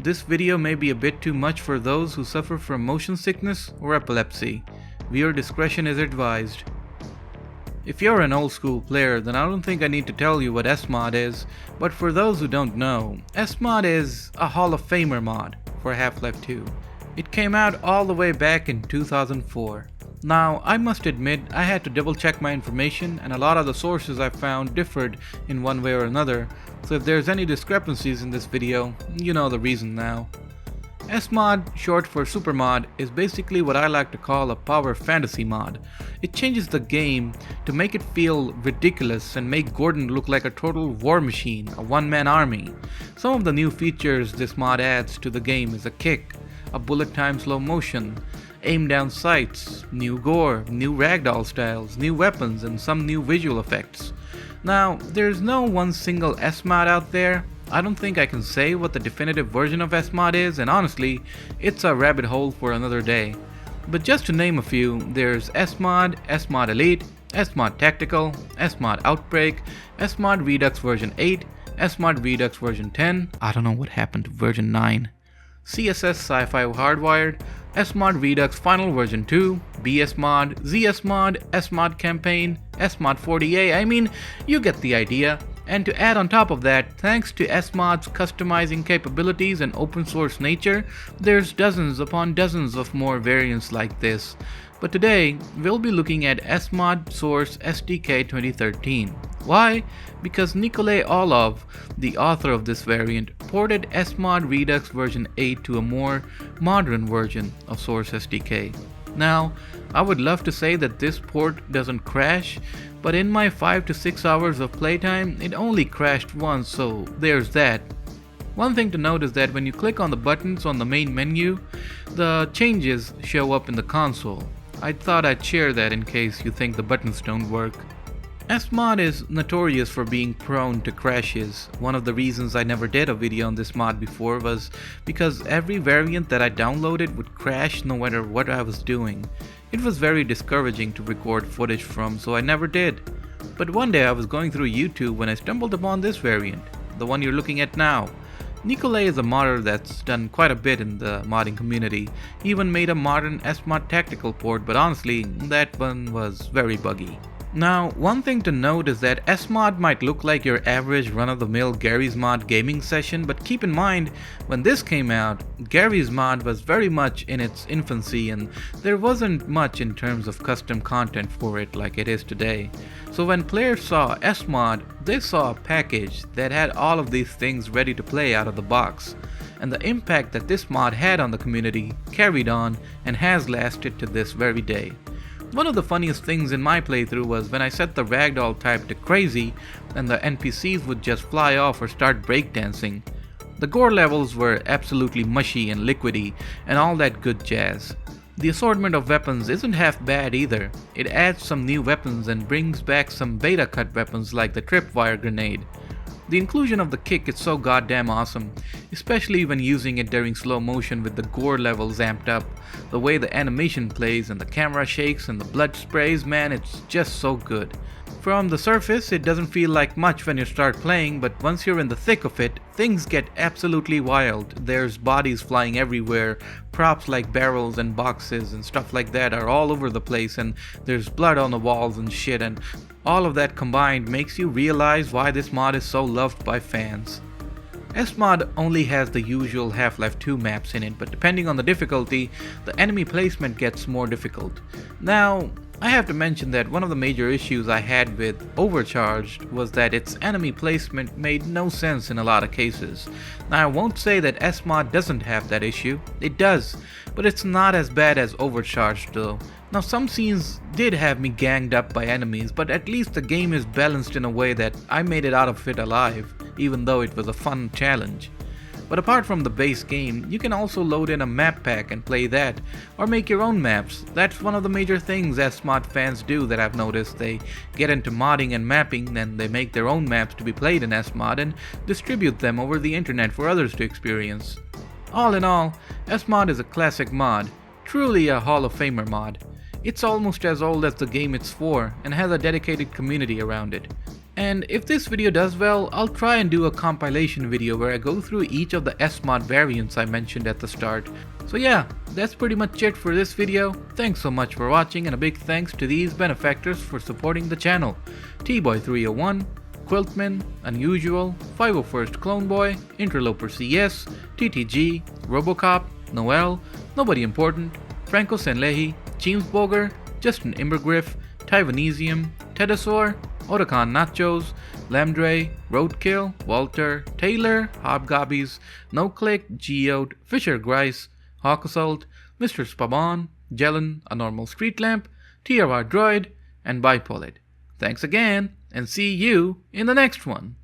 this video may be a bit too much for those who suffer from motion sickness or epilepsy. Viewer discretion is advised. If you're an old school player, then I don't think I need to tell you what SMod is, but for those who don't know, SMod is a Hall of Famer mod for Half-Life 2. It came out all the way back in 2004. Now, I must admit I had to double check my information, and a lot of the sources I found differed in one way or another, so if there's any discrepancies in this video, you know the reason now. SMod, short for SuperMod, is basically what I like to call a power fantasy mod. It changes the game to make it feel ridiculous and make Gordon look like a total war machine, a one-man army. Some of the new features this mod adds to the game is a kick, a bullet time slow motion, aim down sights, new gore, new ragdoll styles, new weapons, and some new visual effects. Now, there's no one single SMod out there. I don't think I can say what the definitive version of SMod is, and honestly, it's a rabbit hole for another day. But just to name a few, there's SMod, SMod Elite, SMod Tactical, SMod Outbreak, SMod Redux version 8, SMod Redux version 10, I don't know what happened to version 9, CSS Sci-Fi Hardwired, SMod Redux Final version 2, BSMod, ZSMod, SMod Campaign, SMod 40A, I mean, you get the idea. And to add on top of that, thanks to SMod's customizing capabilities and open source nature, there's dozens upon dozens of more variants like this. But today, we'll be looking at SMod Source SDK 2013. Why? Because Nikolay, the author of this variant, ported SMod Redux version 8 to a more modern version of Source SDK. Now, I would love to say that this port doesn't crash, but in my 5 to 6 hours of playtime, it only crashed once, so there's that. One thing to note is that when you click on the buttons on the main menu, the changes show up in the console. I thought I'd share that in case you think the buttons don't work. SMod is notorious for being prone to crashes. One of the reasons I never did a video on this mod before was because every variant that I downloaded would crash no matter what I was doing. It was very discouraging to record footage from, so I never did. But one day I was going through YouTube when I stumbled upon this variant, the one you're looking at now. Nikolay is a modder that's done quite a bit in the modding community. He even made a modern SMod Tactical port, but honestly, that one was very buggy. Now, one thing to note is that SMod might look like your average run-of-the-mill Garry's Mod gaming session, but keep in mind, when this came out, Garry's Mod was very much in its infancy and there wasn't much in terms of custom content for it like it is today. So when players saw SMod, they saw a package that had all of these things ready to play out of the box. And the impact that this mod had on the community carried on and has lasted to this very day. One of the funniest things in my playthrough was when I set the ragdoll type to crazy and the NPCs would just fly off or start breakdancing. The gore levels were absolutely mushy and liquidy and all that good jazz. The assortment of weapons isn't half bad either. It adds some new weapons and brings back some beta cut weapons like the tripwire grenade. The inclusion of the kick is so goddamn awesome, especially when using it during slow motion with the gore levels amped up. The way the animation plays and the camera shakes and the blood sprays, man, it's just so good. From the surface, it doesn't feel like much when you start playing, but once you're in the thick of it, things get absolutely wild. There's bodies flying everywhere, props like barrels and boxes and stuff like that are all over the place, and there's blood on the walls and shit, and all of that combined makes you realize why this mod is so loved by fans. SMod only has the usual Half-Life 2 maps in it, but depending on the difficulty, the enemy placement gets more difficult. Now, I have to mention that one of the major issues I had with Overcharged was that its enemy placement made no sense in a lot of cases. Now, I won't say that SMod doesn't have that issue, it does, but it's not as bad as Overcharged though. Now, some scenes did have me ganged up by enemies, but at least the game is balanced in a way that I made it out of it alive, even though it was a fun challenge. But apart from the base game, you can also load in a map pack and play that, or make your own maps. That's one of the major things SMod fans do that I've noticed. They get into modding and mapping, then they make their own maps to be played in SMod and distribute them over the internet for others to experience. All in all, SMod is a classic mod, truly a Hall of Famer mod. It's almost as old as the game it's for and has a dedicated community around it. And if this video does well, I'll try and do a compilation video where I go through each of the SMod variants I mentioned at the start. So yeah, that's pretty much it for this video. Thanks so much for watching, and a big thanks to these benefactors for supporting the channel: Tboy301, Quiltman, Unusual, 501st Clone Boy, Interloper CS, TTG, Robocop, Noel, Nobody Important, Franco Senlehi, Chimsboger, Justin Imbergriff, Taiwanesium, Tedosaur, Otakan Nachos, Lamdre, Roadkill, Walter, Taylor, Hobgobbies, NoClick, Geode, Fisher Grice, Hawk Assault, Mr. Spabon, Jelen, A Normal Street Lamp, TRR Droid, and Bipolit. Thanks again, and see you in the next one.